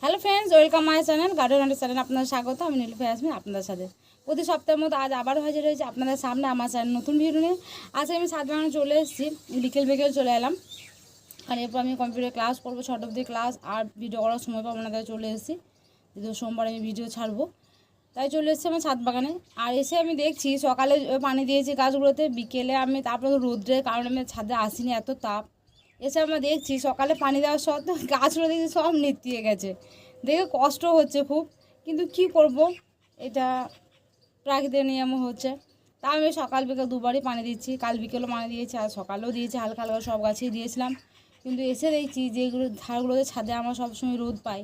Hello friends, welcome my channel garden and channel. আপনাদের স্বাগত। আমি নীলুফা ইয়াসমিন আপনাদের সাথে প্রতি সপ্তাহের মতো আজ আবার হাজির হয়েছে আপনাদের সামনে আমার চ্যানেল নতুন ভিডিও নিয়ে। আজ আমি ছাদ বাগানে চলে এসেছি, বিকেল চলে এলাম। আর এরপর আমি কম্পিউটার ক্লাস করবো, 6টা অবধি ক্লাস। আর ভিডিও করার সময় পাবো না, তাই চলে এসেছি। যেহেতু সোমবার আমি ভিডিও ছাড়বো, তাই চলে এসেছি আমার ছাদ বাগানে। আর এসে আমি দেখছি সকালে পানি দিয়েছি গাছগুলোতে, বিকেলে আমি তারপরে রোদ্রের কারণে আমি ছাদে আসিনি, এত তাপ। এসে আমরা দেখছি সকালে পানি দেওয়ার সত্ত্বেও গাছগুলো দেখছি সব নেতিয়ে গেছে, দেখে কষ্ট হচ্ছে খুব। কিন্তু কি করব, এটা প্রাকৃতিক নিয়ম হচ্ছে। তা আমি সকাল বিকেল দুবারই পানি দিচ্ছি, কাল বিকেলও পানি দিয়েছি আর সকালেও দিয়েছি, হালকা হালকা সব গাছেই দিয়েছিলাম। কিন্তু এসে দেখছি যেগুলো ধারগুলোতে ছাদে আমরা সবসময় রোদ পাই,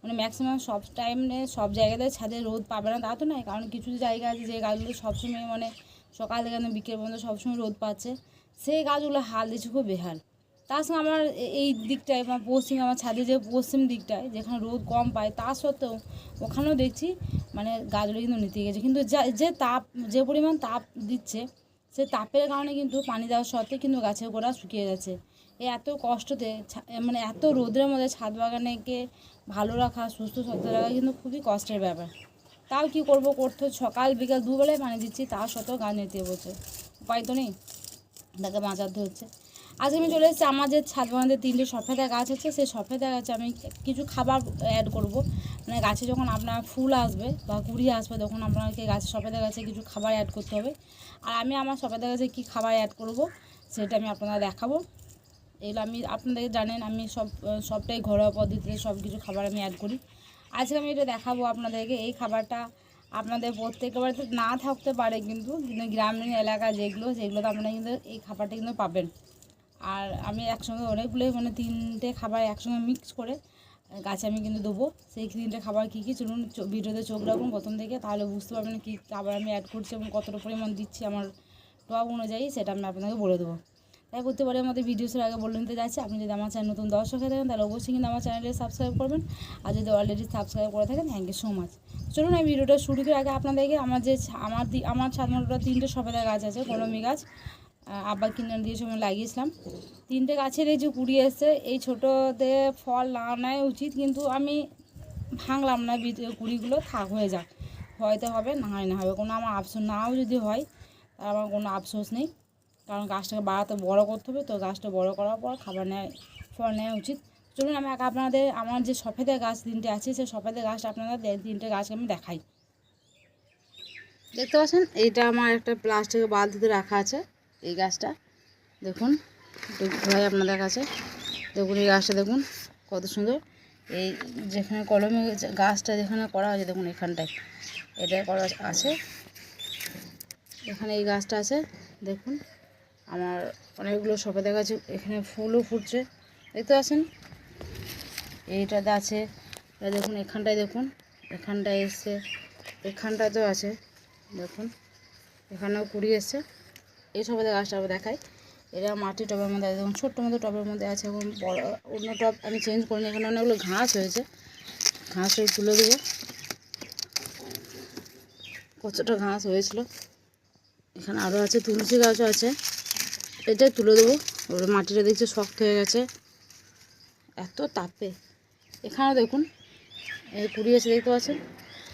মানে ম্যাক্সিমাম সব টাইমে সব জায়গাতে ছাদে রোদ পাবে না তা তো নয়, কারণ কিছু জায়গা আছে যে গাছগুলো সবসময় মানে সকাল থেকে বিকেল পর্যন্ত সবসময় রোদ পাচ্ছে, সেই গাছগুলো হাল দিচ্ছে খুব বেহাল। তার সঙ্গে আমার এই দিকটায় আমার আমার ছাদে যে পশ্চিম দিকটায় যেখানে রোদ কম পায়, তা সত্ত্বেও ওখানেও দেখছি মানে গাছগুলো কিন্তু নিতে গেছে। কিন্তু যে পরিমাণ তাপ দিচ্ছে, সে তাপের কারণে কিন্তু পানি দেওয়ার সত্ত্বেও কিন্তু গাছের গোড়া শুকিয়ে যাচ্ছে। এত কষ্টতে মানে এত রোদের মধ্যে ছাদ বাগানেকে ভালো রাখা, সুস্থ সত্য রাখা কিন্তু খুবই কষ্টের ব্যাপার। তাও কি করব, করতে সকাল বিকাল দুবেলায় পানি দিচ্ছি, তা সত্ত্বেও গাছ নিতে বলছে। উপায় তো নেই, তাকে বাঁচাতে হচ্ছে। আজকে আমি চলে এসেছি আমার যে ছাদ বাগানে 3টে সফেদা গাছ আছে, সেই সফেদা গাছে আমি কিছু খাবার অ্যাড করব। মানে গাছে যখন আপনার ফুল আসবে বা কুড়ি আসবে, তখন আপনাকে গাছে সফেদা গাছে কিছু খাবার অ্যাড করতে হবে। আর আমি আমার সফেদা গাছে কী খাবার অ্যাড করব সেটা আমি আপনাদের দেখাবো। এগুলো আমি আপনাদের জানেন আমি সবটাই ঘরোয়া পদ্ধতিতে সব কিছু খাবার আমি অ্যাড করি। আজকে আমি এটা দেখাবো আপনাদেরকে। এই খাবারটা আপনাদের প্রত্যেকের বাড়িতে না থাকতে পারে, কিন্তু গ্রামীণ এলাকা যেগুলোতে আপনারা কিন্তু এই খাবারটা কিন্তু পাবেন। আর আমি একসঙ্গে অনেকগুলো মানে 3টে খাবার একসঙ্গে মিক্স করে গাছে আমি কিন্তু দেবো। সেই 3টে খাবার কী কী চলুন ভিডিওতে চোখ রাখুন প্রথম থেকে, তাহলে বুঝতে পারবেন কী খাবার আমি অ্যাড করছি এবং কতটা পরিমাণ দিচ্ছি আমার টব অনুযায়ী, সেটা আমি আপনাকে বলে দেবো। তাই করতে পারে আমাদের ভিডিওসের আগে বলে নিতে যাচ্ছি, আপনি যদি আমার চ্যানেল নতুন দর্শক হয়ে থাকেন তাহলে অবশ্যই কিন্তু আমার চ্যানেলটি সাবস্ক্রাইব করবেন। আর যদি অলরেডি সাবস্ক্রাইব করে থাকেন, থ্যাংক ইউ সো মাচ। চলুন আমি ভিডিওটা শুরু করে আগে আপনাদেরকে আমার ছাদ বাগানে 3টে সবেদা গাছ আছে, কলমি গাছ আব্বা কিনে দিয়েছে, আমি লাগিয়েছিলাম। 3টে গাছের এই যে কুড়ি এসছে, এই ছোটোতে ফল না নেয় উচিত, কিন্তু আমি ভাঙলাম না, কুড়িগুলো হয়ে যাক, হয়তো হবে না হয় না হবে, কোনো আমার আফসোস নাও যদি হয় তার আমার কোনো আফসোস নেই, কারণ গাছটাকে বাড়াতে বড় করতে হবে। তো গাছটা বড় করার পর ফল নেওয়া উচিত। চলুন আমি আপনাদের আমার যে সফেদা গাছ 3টে আছে, সেই সফেদা গাছটা আপনাদের 3টে গাছকে আমি দেখাই। দেখতে পাচ্ছেন, এইটা আমার একটা প্লাস্টিকের বালতিতে রাখা আছে। এই গাছটা দেখুন, একটু ঘোরাই আপনাদের কাছে, দেখুন এই গাছটা দেখুন কত সুন্দর। এই যেখানে কলমে গাছটা যেখানে করা হয়েছে, দেখুন এখানটায় এটা করা আছে, এখানে এই গাছটা আছে। দেখুন আমার অনেকগুলো সবেদা গাছ, এখানে ফুলও ফুটছে, দেখতে পাচ্ছেন। এইটাতে আছে, এটা দেখুন এখানটায়, দেখুন এখানটায় এসছে, এখানটাতেও আছে, দেখুন এখানেও কুড়ি এসছে। এই সবেদা গাছটা আবার দেখাই। এটা মাটির টবের মধ্যে আছে, দেখুন ছোট্ট মতো টবের মধ্যে আছে। এখন বড় অন্য টব আমি চেঞ্জ করিনি, এখানে অনেকগুলো ঘাস হয়েছে, ঘাস হয়ে তুলে দেবো। কতটা ঘাস হয়েছিল, এখানে আরও আছে, তুলসী গাছও আছে, এটাই তুলে দেবো। ওর মাটিটা দেখছি শক্ত হয়ে গেছে এত তাপে। এখানেও দেখুন এই কুড়ি এসে, দেখতে পাচ্ছেন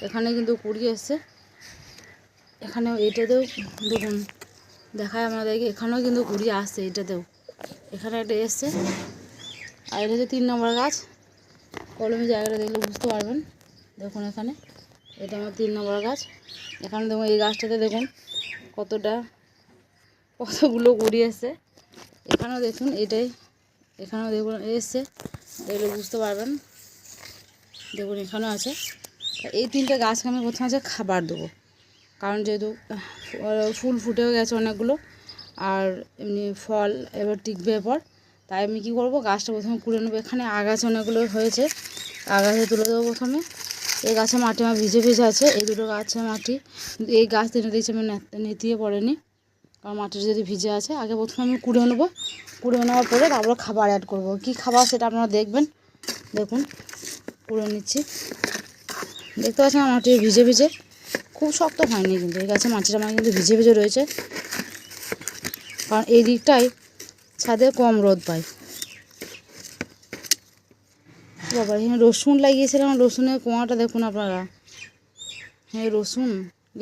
এখানে কিন্তু কুড়ি এসছে, এখানেও এটাতেও দেখুন দেখায় আমাদেরকে, এখানেও কিন্তু কুড়ি আসছে, এটাতেও এখানে একটা এসছে। আর এটা হচ্ছে 3 নম্বর গাছ, কলমি জায়গাটা দেখলে বুঝতে পারবেন। দেখুন এখানে এটা আমার 3 নম্বর গাছ। এখানে দেখুন এই গাছটাতে দেখুন কতগুলো কুড়ি এসছে। এখানেও দেখুন এখানেও দেখুন এসছে, দেখলে বুঝতে পারবেন। দেখুন এখানেও আছে। এই 3টে গাছকে আমি প্রথমে আছে খাবার দেবো, কারণ যেহেতু ফুল ফুটেও গেছে অনেকগুলো, আর এমনি ফল এবার টিকবে এরপর। তাই আমি কী করবো, গাছটা প্রথমে কুড়ে নেবো। এখানে আগাছা অনেকগুলো হয়েছে, আগাছা তুলে দেবো প্রথমে। এই গাছে মাটি আমার ভিজে আছে, এই দুটো গাছে মাটি, কিন্তু এই গাছ 3টে দিয়েছি আমি নেতিয়ে পড়েনি, কারণ মাটিটা যদি ভিজে আছে। আগে প্রথমে আমি কুড়ে নেবো, কুড়ে নেওয়ার পরে তারপরে খাবার অ্যাড করব। কী খাবার সেটা আপনারা দেখবেন। দেখুন কুড়ে নিচ্ছি, দেখতে পাচ্ছেন আমার মাটি ভিজে খুব শক্ত হয়নি, কিন্তু এই গাছে মাটিটা আমার কিন্তু ভিজে রয়েছে, কারণ এই দিকটায় ছাদে কম রোদ পায়। বাবা এখানে রসুন লাগিয়েছিলাম, রসুনের কোয়াটা দেখুন আপনারা। হ্যাঁ রসুন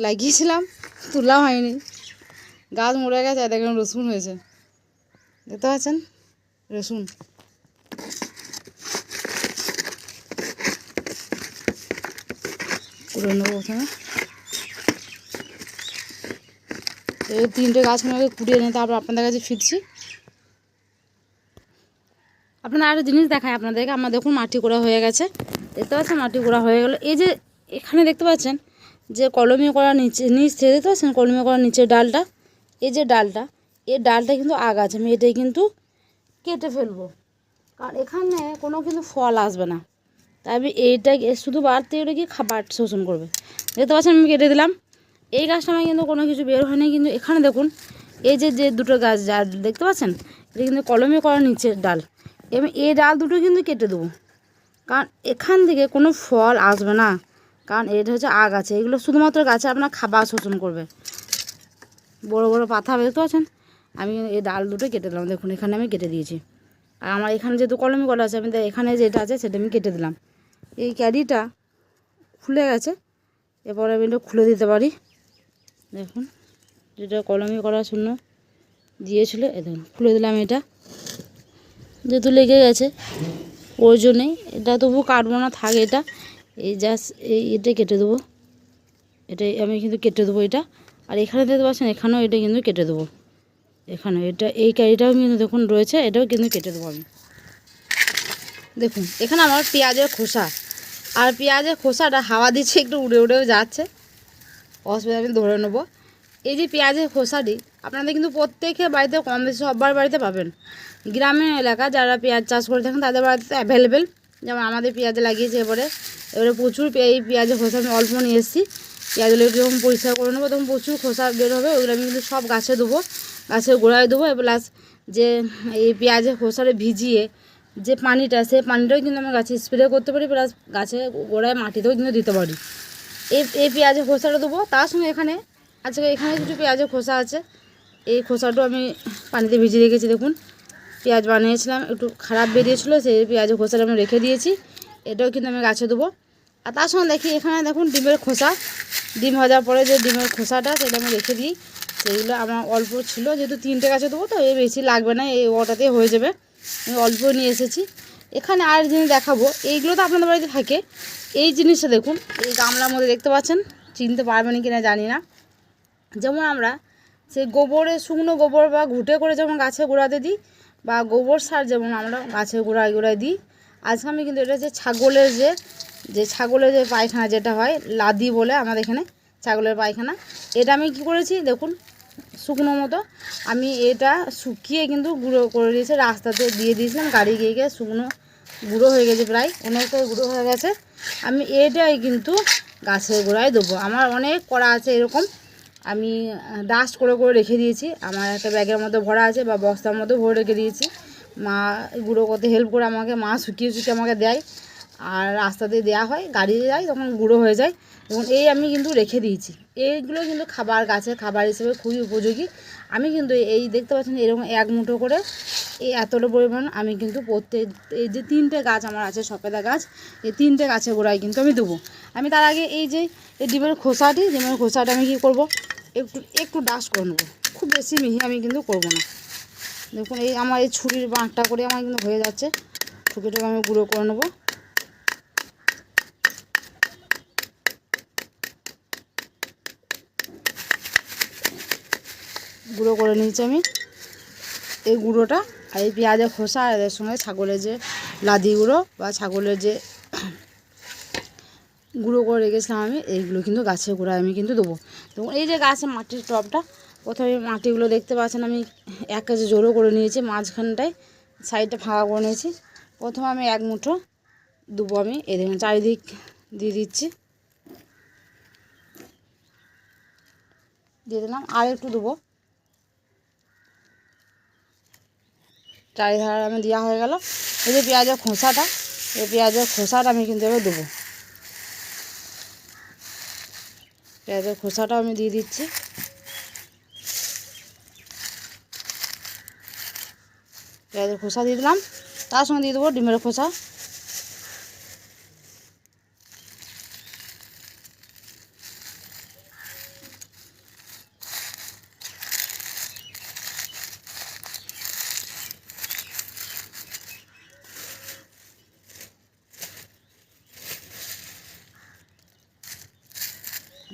লাগিয়েছিলাম, তোলা হয়নি, গাছ মরে গেছে, দেখুন রসুন হয়েছে, দেখতে পাচ্ছেন রসুন। করে নেবো প্রথমে, এই 3টে গাছ আমাকে কুড়িয়ে নিয়ে তারপর আপনাদের কাছে ফিরছি। আপনারা আরও জিনিস দেখায় আপনাদেরকে। আমার দেখুন মাটি কোড়া হয়ে গেছে, দেখতে পাচ্ছেন মাটি কোড়া হয়ে গেল। এই যে এখানে দেখতে পাচ্ছেন যে কলমি করা নিচ থেকে দেখতে পাচ্ছেন কলমি করার নিচের ডালটা, এই যে ডালটা, এই ডালটা কিন্তু আগ আছে, আমি এটাই কিন্তু কেটে ফেলবো, কারণ এখানে কোনো কিন্তু ফল আসবে না, তাই আমি এইটা শুধু বাড়তে এটা কি খাবার শোষণ করবে। দেখতে পাচ্ছেন আমি কেটে দিলাম। এই গাছটা আমার কিন্তু কোনো কিছু বের হয়নি, কিন্তু এখানে দেখুন এই যে যে দুটো গাছ যা দেখতে পাচ্ছেন এটা কিন্তু কলমি করার নিচের ডাল, এবং এই ডাল দুটো কিন্তু কেটে দেবো, কারণ এখান থেকে কোনো ফল আসবে না, কারণ এটা হচ্ছে আগ আছে, এগুলো শুধুমাত্র গাছে আপনার খাবার শোষণ করবে, বড় বড় পাতা হবে দেখতে পাচ্ছেন। আমি এই ডাল দুটো কেটে দিলাম, দেখুন এখানে আমি কেটে দিয়েছি। আর আমার এখানে যেহেতু কলমি করা আছে, আমি এখানে যেটা আছে সেটা আমি কেটে দিলাম। এই ক্যারিটা খুলে গেছে, এরপরে আমি এটা খুলে দিতে পারি, দেখুন যেটা কলমি করা শূন্য দিয়েছিল, এ দেখুন খুলে দিলাম। এটা যেহেতু লেগে গেছে ওই জন্যেই এটা তবু কাটবো না, থাক এটা, এই জাস্ট এটা কেটে দেবো, এটাই আমি কিন্তু কেটে দেবো এটা। আর এখানে দেখতে পাচ্ছেন এখানেও এটা কিন্তু কেটে দেবো, এখানে এটা এই ক্যারিটাও কিন্তু দেখুন রয়েছে, এটাও কিন্তু কেটে দেবো আমি। দেখুন এখানে আমার পেঁয়াজের খোসা, আর পেঁয়াজের খোসাটা হাওয়া দিচ্ছে একটু উড়ে উড়েও যাচ্ছে, অসুবিধা আমি ধরে নেবো। এই যে পেঁয়াজের খোসাটি আপনাদের কিন্তু প্রত্যেকের বাড়িতে কম বেশি সবার বাড়িতে পাবেন, গ্রামের এলাকা যারা পেঁয়াজ চাষ করে থাকেন তাদের বাড়িতে অ্যাভেলেবেল, যেমন আমাদের পেঁয়াজ লাগিয়েছে। এবারে প্রচুর এই পেঁয়াজের খোসা আমি অল্প নিয়ে এসেছি, পেঁয়াজগুলো একটু যখন পরিষ্কার করে নেবো তখন প্রচুর খোসা বের হবে, ওগুলো আমি কিন্তু সব গাছে দেবো, গাছের গোড়ায় দেবো। প্লাস যে এই পেঁয়াজের খোসাটা ভিজিয়ে যে পানিটা, সেই পানিটাও কিন্তু আমি গাছে স্প্রে করতে পারি, প্লাস গাছের গোড়ায় মাটিতেও কিন্তু দিতে পারি। এই পেঁয়াজের খোসাটা দেবো, তার সঙ্গে এখানে আজকে এখানে কিছু পেঁয়াজের খোসা আছে, এই খোসাটাও আমি পানিতে ভিজিয়ে রেখেছি। দেখুন পেঁয়াজ বানিয়েছিলাম, একটু খারাপ বেরিয়েছিলো, সেই পেঁয়াজের খোসাটা আমি রেখে দিয়েছি, এটাও কিন্তু আমি গাছে দেবো। আর তার সঙ্গে দেখি এখানে দেখুন ডিমের খোসা, ডিম ভাজার পরে যে ডিমের খোসাটা সেটা আমি রেখে দিই, সেইগুলো আমার অল্প ছিল, যেহেতু 3টে গাছে দেবো তো এই বেশি লাগবে না, এই ওটাতেই হয়ে যাবে, আমি অল্প নিয়ে এসেছি। এখানে আর জিনিস দেখাবো, এইগুলো তো আপনাদের বাড়িতে থাকে। এই জিনিসটা দেখুন এই গামলার মধ্যে দেখতে পাচ্ছেন, চিনতে পারবেন কি না জানি না, যেমন আমরা সেই গোবরের শুকনো গোবর বা ঘুঁটে করে যেমন গাছের গোড়াতে দিই, বা গোবর সার যেমন আমরা গাছের গোড়ায় গোড়ায় দিই, আজকে আমি কিন্তু এটা হচ্ছে ছাগলের ছাগলের যে পায়খানা যেটা হয় লাদি বলে আমাদের এখানে ছাগলের পায়খানা, এটা আমি কি করেছি দেখুন শুকনো মতো আমি এটা শুকিয়ে কিন্তু গুঁড়ো করে দিয়েছি, রাস্তাতে দিয়ে দিয়েছিলাম, গাড়ি গিয়ে গিয়ে শুকনো গুঁড়ো হয়ে গেছে, প্রায় অনেকটাই গুঁড়ো হয়ে গেছে। আমি এটাই কিন্তু গাছের গোড়ায় দেবো, আমার অনেক করা আছে এরকম, আমি ডাস্ট করে করে রেখে দিয়েছি, আমার একটা ব্যাগের মধ্যে ভরা আছে বা বস্তার মধ্যে ভরে রেখে দিয়েছি, মা গুঁড়ো করতে হেল্প করে আমাকে, মা শুকিয়ে শুকিয়ে আমাকে দেয়, আর রাস্তাতে দেওয়া হয়, গাড়িতে যায় তখন গুঁড়ো হয়ে যায়, এবং এই আমি কিন্তু রেখে দিয়েছি। এইগুলো কিন্তু খাবার, গাছের খাবার হিসেবে খুবই উপযোগী। আমি কিন্তু এই দেখতে পাচ্ছেন এরকম 1 মুঠো করে এই এতটা পরিমাণ আমি কিন্তু প্রত্যেক এই যে 3টে গাছ আমার আছে সবেদা গাছ, এই 3টে গাছের গোড়ায় কিন্তু আমি দেবো। আমি তার আগে এই যে এই ডিমের খোসাটা আমি কী করবো, একটু একটু ডাস্ট করে নেবো, খুব বেশি মিহি আমি কিন্তু করবো না। দেখুন এই আমার এই ছুরির বাঁকটা করে আমার কিন্তু হয়ে যাচ্ছে, ছুরিটাকে আমি গুঁড়ো করে নেবো। গুঁড়ো করে নিয়েছি আমি এই গুঁড়োটা, আর এই পেঁয়াজের খোসা আর এর সঙ্গে ছাগলের যে লাদি গুঁড়ো বা ছাগলের যে গুঁড়ো করে রেখেছিলাম আমি, এইগুলো কিন্তু গাছের গোড়ায় আমি কিন্তু দেবো। তো এই যে গাছের মাটির টবটা, প্রথমে মাটিগুলো দেখতে পাচ্ছেন আমি 1 কেজি জোড়ো করে নিয়েছি, মাঝখানটায় সাইডটা ফাঁকা করে নিয়েছি। প্রথমে আমি 1 মুঠো দেবো, আমি এই দেখুন চারিদিক দিয়ে দিচ্ছি, দিয়ে দিলাম, আর একটু দেবো, চারিধারে আমি দেওয়া হয়ে গেল। এই যে পেঁয়াজের খোসাটা, এই পেঁয়াজের খোসাটা আমি কিন্তু এবার দেবো, পেঁয়াজের খোসাটাও আমি দিয়ে দিচ্ছি, পেঁয়াজের খোসা দিয়ে দিলাম, তার সঙ্গে দিয়ে দেবো ডিমের খোসা,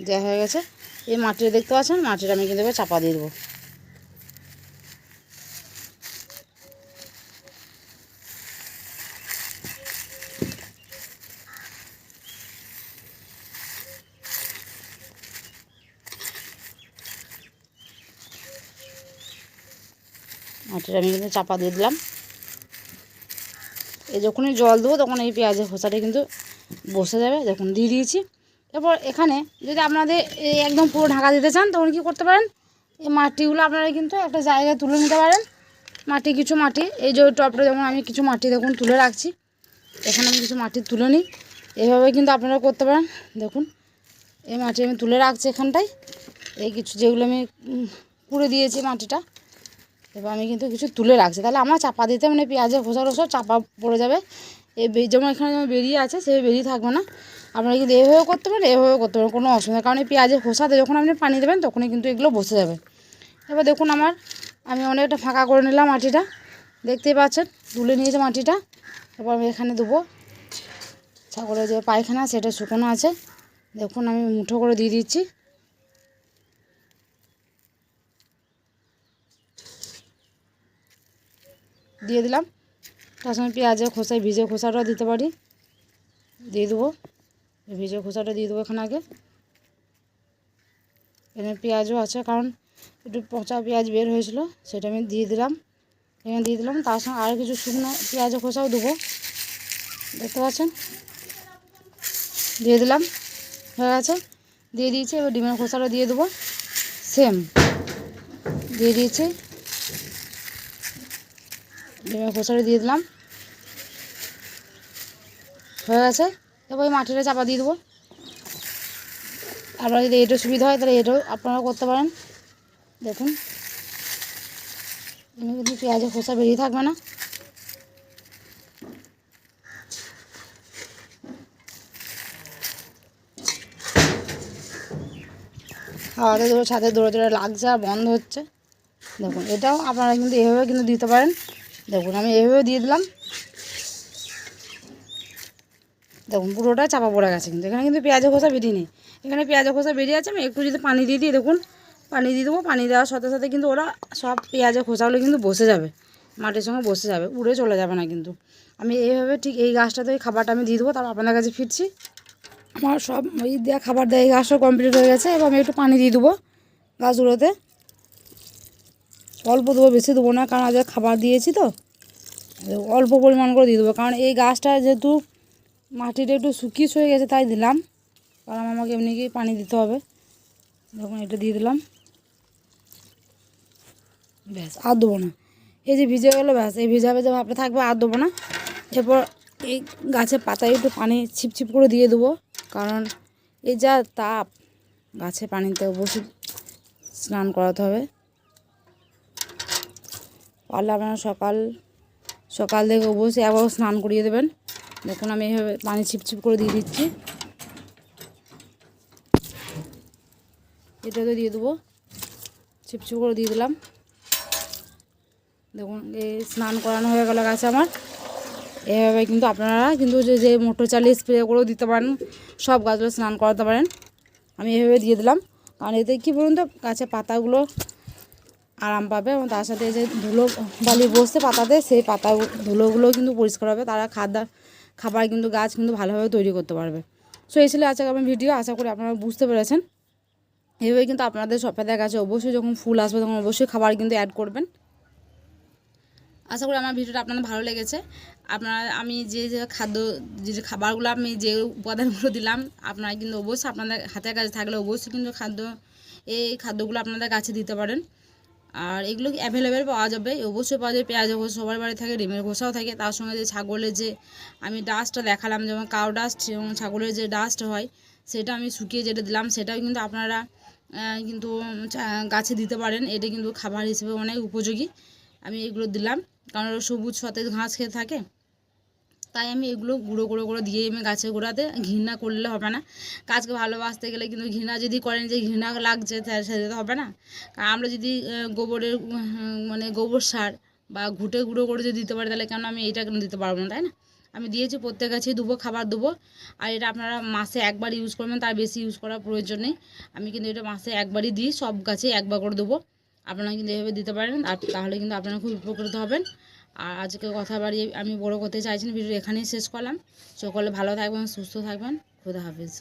দেওয়া হয়ে গেছে। এই মাটিটা দেখতে পাচ্ছেন, মাটিটা আমি কিন্তু এবার চাপা দিয়ে দেবো। মাটিটা আমি কিন্তু চাপা দিয়ে দিলাম। এই যখনই জল দেবো তখন এই পেঁয়াজের খোসাটা কিন্তু বসে যাবে। দেখুন দিয়ে দিয়েছি। এরপর এখানে যদি আপনাদের একদম পুরো ঢাকা দিতে চান তখন কী করতে পারেন, এই মাটিগুলো আপনারা কিন্তু একটা জায়গায় তুলে নিতে পারেন। কিছু মাটি এই যে টপটা, যেমন আমি কিছু মাটি দেখুন তুলে রাখছি, এখানে আমি কিছু মাটি তুলে নিই। এইভাবে কিন্তু আপনারা করতে পারেন। দেখুন এই মাটি আমি তুলে রাখছি এখানটায়, এই কিছু যেগুলো আমি পুড়ে দিয়েছি মাটিটা, এবার আমি কিন্তু কিছু তুলে রাখছি। তাহলে আমার চাপা দিতে মানে পেঁয়াজের খোসা রসা চাপা পড়ে যাবে। এই যেমন এখানে যেমন বেরিয়ে আছে সেভাবে বেরিয়ে থাকবে না। আপনারা কিন্তু এভাবেও করতে পারেন, এভাবেও করতে পারেন, কোনো অসুবিধা। কারণ এই পেঁয়াজের খোসাতে যখন আপনি পানি দেবেন তখনই কিন্তু এগুলো বসে যাবে। এবার দেখুন আমি অনেকটা ফাঁকা করে নিলাম মাটিটা, দেখতেই পাচ্ছেন তুলে নিয়েছে মাটিটা। এবার আমি এখানে দেবো ছাগলের যে পায়খানা সেটা শুকনো আছে, দেখুন আমি মুঠো করে দিয়ে দিচ্ছি। দিয়ে দিলাম। তার সঙ্গে পেঁয়াজের খোসায় ভিজে খোসাটাও দিতে পারি, দিয়ে দেবো। ভিজে খোসাটা দিয়ে দেবো এখানে আগে। এখানে পেঁয়াজও আছে, কারণ একটু পচা পেঁয়াজ বের হয়েছিল, সেটা আমি দিয়ে দিলাম। এখানে দিয়ে দিলাম। তার সঙ্গে আরও কিছু শুকনো পেঁয়াজের খোসাও দেবো, দেখতে পাচ্ছেন দিয়ে দিলাম। হয়ে গেছে, দিয়ে দিয়েছি। এবার ডিমের খোসাটা দিয়ে দেবো, সেম দিয়ে দিয়েছি। ডিমের খোসাটা দিয়ে দিলাম, হয়ে গেছে। এবার ওই মাটিটা চাপা দিয়ে দেবো। আপনারা যদি এটা সুবিধা হয় তাহলে এটাও আপনারা করতে পারেন। দেখুন এমনি কিন্তু পেঁয়াজের খোসা বেরিয়ে থাকবে না। হাওয়াতে ধরে ছাদে দৌড়ে দৌড়ে লাগছে আর বন্ধ হচ্ছে। দেখুন এটাও আপনারা কিন্তু এভাবে কিন্তু দিতে পারেন। দেখুন আমি এভাবে দিয়ে দিলাম। দেখুন পুরোটা চাপা পড়ে গেছে, কিন্তু এখানে কিন্তু পেঁয়াজের খোসা বেরিয়ে নেই। এখানে পেঁয়াজের খোসা বেরিয়ে আছে। আমি একটু যদি পানি দিয়ে দিই, দেখুন পানি দিয়ে দেবো। পানি দেওয়ার সাথে সাথে কিন্তু ওরা সব পেঁয়াজের খোসাগুলো কিন্তু বসে যাবে, মাটির সঙ্গে বসে যাবে, উড়ে চলে যাবে না কিন্তু। আমি এইভাবে ঠিক এই গাছটাতে ওই খাবারটা আমি দিয়ে দেবো। তারপর আপনাদের কাছে ফিরছি। আমার সব ওই দেওয়া খাবার দেওয়া এই গাছটা কমপ্লিট হয়ে গেছে। এবার আমি একটু পানি দিয়ে দেবো গাছগুলোতে। অল্প দেবো, বেশি দেবো না, কারণ আজ খাবার দিয়েছি তো অল্প পরিমাণ করে দিয়ে দেবো। কারণ এই গাছটা যেহেতু মাটিটা একটু শুকিয়ে হয়ে গেছে তাই দিলাম, কারণ আমাকে এমনিকেই পানি দিতে হবে। দেখুন এটা দিয়ে দিলাম, ব্যাস আর দেবো না। এই যে ভিজে গেলো, ব্যাস এই ভিজা ভেজা ভাবটা থাকবে, আর দেবো না। এরপর এই গাছের পাতায় একটু পানি ছিপছিপ করে দিয়ে দেবো, কারণ এই যা তাপ, গাছে পানিতে অবশ্যই স্নান করাতে হবে। পারলে আপনারা সকাল থেকে অবশ্যই একবার স্নান করিয়ে দেবেন। দেখুন আমি এইভাবে পানি ছিপছিপ করে দিয়ে দিচ্ছি। এটাতে দিয়ে দেবো, ছিপছিপ করে দিয়ে দিলাম। দেখুন এই স্নান করানো হয়ে গেল গাছে আমার। এভাবে কিন্তু আপনারা কিন্তু যে মোটর চালিয়ে স্প্রে করেও দিতে পারেন, সব গাছগুলো স্নান করাতে পারেন। আমি এভাবে দিয়ে দিলাম, কারণ এতে কী বলুন তো, গাছের পাতাগুলো আরাম পাবে এবং তার সাথে যে ধুলো বালি বসছে পাতাতে, সেই পাতা ধুলোগুলোও কিন্তু পরিষ্কার হবে। তারা খাবার কিন্তু গাছ কিন্তু ভালোভাবে তৈরি করতে পারবে। সো এই ছিল আজকে আমার ভিডিও। আশা করি আপনারা বুঝতে পেরেছেন। এইভাবে কিন্তু আপনাদের সবেদা গাছে অবশ্যই যখন ফুল আসবে তখন অবশ্যই খাবার কিন্তু অ্যাড করবেন। আশা করি আমার ভিডিওটা আপনাদের ভালো লেগেছে। আমি যে খাবারগুলো আমি যে উপাদানগুলো দিলাম, আপনারা কিন্তু অবশ্যই আপনাদের হাতের কাছে থাকলে অবশ্যই কিন্তু এই খাদ্যগুলো আপনাদের গাছে দিতে পারেন। আর এগুলো অ্যাভেলেবেল পাওয়া যাবে, অবশ্যই পাওয়া যাবে। পেঁয়াজের খোসা সবার বাড়ি থাকে, ডিমের খোসাও থাকে। তার সঙ্গে যে ছাগলের যে আমি ডাস্টটা দেখালাম, যেমন কাউ ডাস্ট এবং ছাগলের যে ডাস্ট হয়, সেটা আমি শুকিয়ে যেটা দিলাম, সেটাও কিন্তু আপনারা কিন্তু গাছে দিতে পারেন। এটা কিন্তু খাবার হিসেবে অনেক উপযোগী। আমি এগুলো দিলাম, কারণ সবুজ সতেজ ঘাস খেয়ে থাকে, তাই আমি এগুলো গুঁড়ো গুঁড়ো করে দিয়ে আমি গাছের গোড়াতে। ঘৃণা করলে হবে না, গাছকে ভালোবাসতে গেলে কিন্তু ঘৃণা যদি করেন যে ঘৃণা লাগছে সেটা তো হবে না। কারণ আমরা যদি গোবরের গোবর সার বা ঘুটে গুঁড়ো করে যদি দিতে পারি, তাহলে কেন আমি এইটা কেন দিতে পারবো না, তাই না? আমি দিয়েছি, প্রত্যেক গাছে দেবো, খাবার দেবো। আর এটা আপনারা মাসে একবার ইউজ করবেন, তার বেশি ইউজ করার প্রয়োজন নেই। আমি কিন্তু এটা মাসে একবারই দিই, সব গাছে একবার করে দেবো। আপনারা কিন্তু এভাবে দিতে পারেন, আর তাহলে কিন্তু আপনারা খুব উপকৃত হবেন। আর আজকে কথা বাড়িয়ে আমি বড় করতে চাইছি না, ভিডিও এখানেই শেষ করলাম। সকলে ভালো থাকবেন, সুস্থ থাকবেন। খোদা হাফেজ।